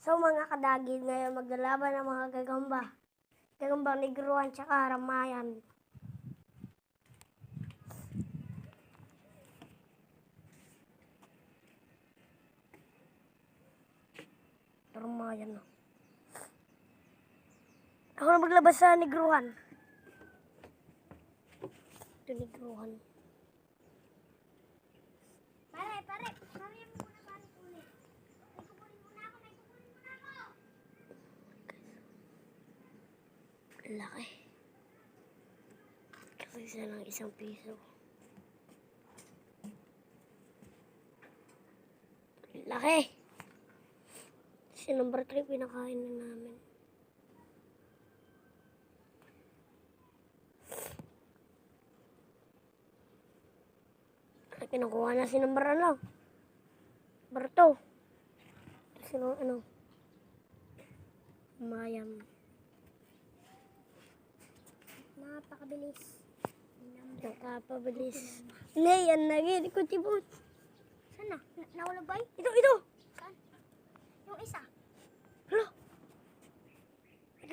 So mga kadagid, ngayon maglalaban ng mga gagamba. Gagambang negruan tsaka ramayan. Ramayan na. Ako na maglabas sa negruhan. Ito negruhan. Pare, pare mo muna pare ulit. May kukunin muna ako. Laki. Kasi isa lang ₱1. Laki. Si number 3 pinakain na namin. Ay, kinukuha na si number Berto. Sino Mayam. Napakabilis. Nakapabilis. Hindi, yan lagi. Di ko tibot. Sana? Nawala ba? Ito.